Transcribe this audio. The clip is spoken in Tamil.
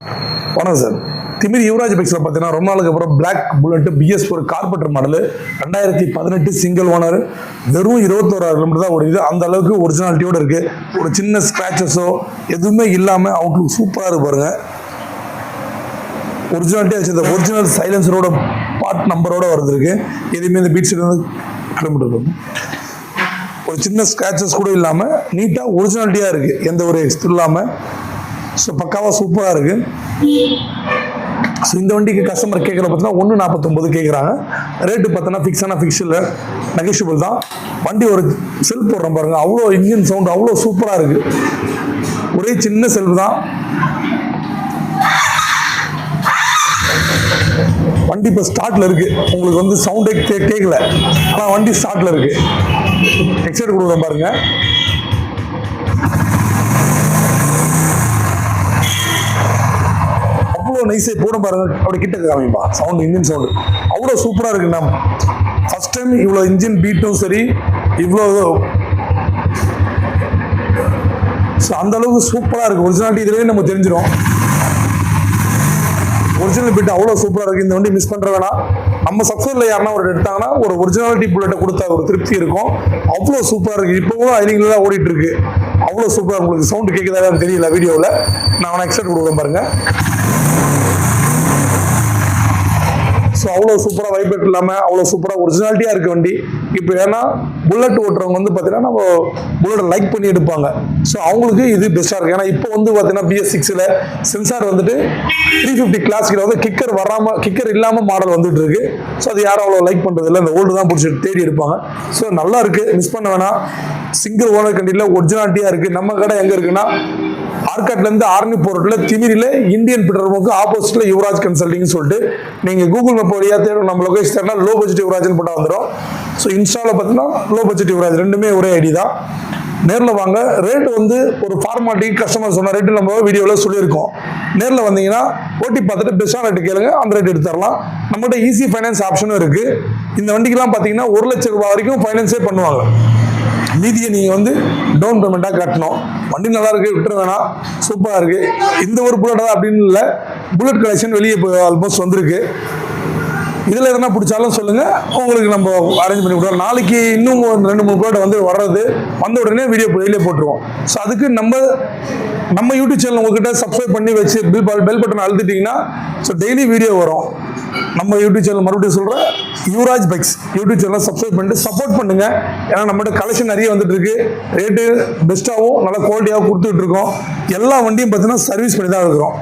வணக்கம் சார். திமிரி யுவராஜ் பைக்ஸில் பார்த்தீங்கன்னா ரொம்ப நாளுக்கு அப்புறம் black bullet BS4 கார்பெட்டர் model 2018 single owner, வெறும் 21,000 கிலோமீட்டர் தான் ஓடிது. அந்த அளவுக்கு ஒரிஜினாலிட்டியோடு இருக்கு. ஒரு சின்ன ஸ்கிராச்சஸோ எதுவுமே இல்லாமல் அவுட்லுக் சூப்பராக இருக்கு பாருங்க. ஒரிஜினாலிட்டியாக வச்சு இந்த ஒரிஜினல் சைலன்சரோட பார்ட் நம்பரோட வருது. எதுவுமே இந்த பீட் சைடு வந்து கிலோமீட்டர் ஒரு சின்ன ஸ்கிராச்சஸ் கூட இல்லாமல் நீட்டாக ஒரிஜினாலிட்டியாக இருக்கு. எந்த ஒரு எக்ஸ்ட் இல்லாமல் ஸோ பக்காவாக சூப்பராக இருக்கு. ஸோ இந்த வண்டிக்கு கஸ்டமர் கேட்குற பார்த்தீங்கன்னா 149 கேட்குறாங்க. ரேட்டு பார்த்தோன்னா ஃபிக்ஸ் இல்லை, நெகோஷியபிள் தான். வண்டி ஒரு செல்ஃப் போடுறோம் பாருங்க, அவ்வளோ இன்ஜின் சவுண்ட் அவ்வளோ சூப்பராக இருக்கு. ஒரே சின்ன செல்ஃப் தான். வண்டி இப்போ ஸ்டார்ட்ல இருக்கு. உங்களுக்கு வந்து சவுண்டே கேட்கல, ஆனால் வண்டி ஸ்டார்ட்ல இருக்கு. எக்ஸைட் கொடுக்குறோம் பாருங்க. அவ்வளோ நைஸை போட பாருங்க. அப்படி கிட்ட காமிப்பா சவுண்ட், இன்ஜின் சவுண்டு அவ்வளோ சூப்பராக இருக்கு. நம்ம ஃபர்ஸ்ட் டைம் இவ்வளோ இன்ஜின் பீட்டும் சரி, இவ்வளோ அந்த அளவுக்கு சூப்பராக இருக்கு. ஒரிஜினாலிட்டி இதுலேயே நம்ம தெரிஞ்சிடும். ஒரிஜினல் பீட் அவ்வளோ சூப்பராக இருக்கு. இந்த வண்டி மிஸ் பண்ணுற வேணாம். நம்ம சப்ஸ்கிரைபர்ல யாருன்னா ஒரு எடுத்தாங்கன்னா ஒரு ஒரிஜினாலிட்டி புல்லட்டை கொடுத்தா ஒரு திருப்தி இருக்கும். அவ்வளோ சூப்பராக இருக்கு. இப்போ கூட ஐலிங்கில் தான் ஓடிட்டு இருக்கு. அவ்வளோ சூப்பராக. உங்களுக்கு சவுண்டு கேட்குதான்னு தெரியல வீடியோவில், நான் எக்ஸ்ட்ரா கொடுக்குறேன் பாருங்க. ஸோ அவ்வளோ சூப்பராக வைப்ரேட் இல்லாமல் அவ்வளோ சூப்பராக ஒரிஜினாலிட்டியாக இருக்குது வண்டி. இப்போ ஏன்னா புல்லட் ஓட்டுறவங்க வந்து பார்த்தீங்கன்னா நம்ம புல்லட்டை லைக் பண்ணி எடுப்பாங்க. ஸோ அவங்களுக்கு இது பெஸ்ட்டாக இருக்குது. ஏன்னா இப்போ வந்து பார்த்தீங்கன்னா BS6ல் சென்சார் வந்துட்டு 350 கிளாஸில் வந்து கிக்கர் இல்லாமல் மாடல் வந்துட்டு இருக்கு. ஸோ அது யாரும் அவ்வளோ லைக் பண்ணுறது இல்லை. இந்த ஓல்டு தான் பிடிச்சிட்டு தேடி எடுப்பாங்க. ஸோ நல்லா இருக்குது, மிஸ் பண்ண வேணாம். சிங்கிள் ஓனர் கண்டியில் ஒரிஜினாலிட்டியாக இருக்குது. நம்ம கடை எங்கே இருக்குன்னா ஆர்காட்லேருந்து ஆர்னி போர்ட்டில் திமிரியில் இந்தியன் பெட்ரோல் பங்க் ஆப்போசிட்ல யுவராஜ் கன்சல்டிங்னு சொல்லிட்டு நீங்கள் கூகுள் மேப் வழியாக தேடும் நம்ம லொகேஷன் தேடினா லோ பட்ஜெட் யுவராஜ்னு போட்டால் வந்துடும். ஸோ இன்ஸ்டாவில் பார்த்தீங்கன்னா லோ பட்ஜெட் யுவராஜ் ரெண்டுமே ஒரே ஐடி தான். நேரில் வாங்க. ரேட்டு வந்து ஒரு ஃபார்மாலிட்டி கஸ்டமர் சொன்ன ரேட்டு நம்ம வீடியோவில் சொல்லியிருக்கோம். நேரில் வந்தீங்கன்னா ஓட்டி பார்த்துட்டு பெஸ்ட்டான ரேட்டு கேளுங்க, அந்த ரேட் எடுத்து தரலாம். நம்மகிட்ட ஈஸி ஃபைனான்ஸ் ஆப்ஷனும் இருக்குது. இந்த வண்டிக்கெல்லாம் பார்த்தீங்கன்னா 1 லட்சம் ரூபாய் வரைக்கும் ஃபைனான்ஸே பண்ணுவாங்க. மீதியை நீங்கள் வந்து டவுன் பேமெண்ட்டாக கட்டணும். வண்டி நல்லா இருக்குது, விட்டுற வேணாம். சூப்பராக இருக்குது. இந்த ஒரு புல்லட் தான் அப்படின்னு இல்லை, புல்லட் கலெக்ஷன் வெளியே ஆல்மோஸ்ட் வந்திருக்கு. இதில் எதனா பிடிச்சாலும் சொல்லுங்கள், உங்களுக்கு நம்ம அரேஞ்ச் பண்ணி விடுவோம். நாளைக்கு இன்னும் 2-3 புல்லட் வந்து வந்த உடனே வீடியோ வெளியே போட்டுருவோம். ஸோ அதுக்கு நம்ம யூடியூப் சேனல் உங்ககிட்ட சப்ஸ்கிரைப் பண்ணி வச்சு பெல் பட்டன் அழுத்திட்டிங்கன்னா ஸோ டெய்லி வீடியோ வரும். நம்ம யூடியூப் சேனல் மறுபடியும் சொல்கிறேன், Yuvraj bikes YouTube channel subscribe பண்ணிட்டு சப்போர்ட் பண்ணுங்க. ஏன்னா நம்மகிட்ட கலெக்ஷன் நிறைய வந்துட்டு இருக்கு. ரேட்டு பெஸ்ட்டாகவும் நல்ல குவாலிட்டியாகவும் கொடுத்துட்டு இருக்கோம். எல்லா வண்டியும் பார்த்தீங்கன்னா சர்வீஸ் பண்ணி தான் இருக்கிறோம்.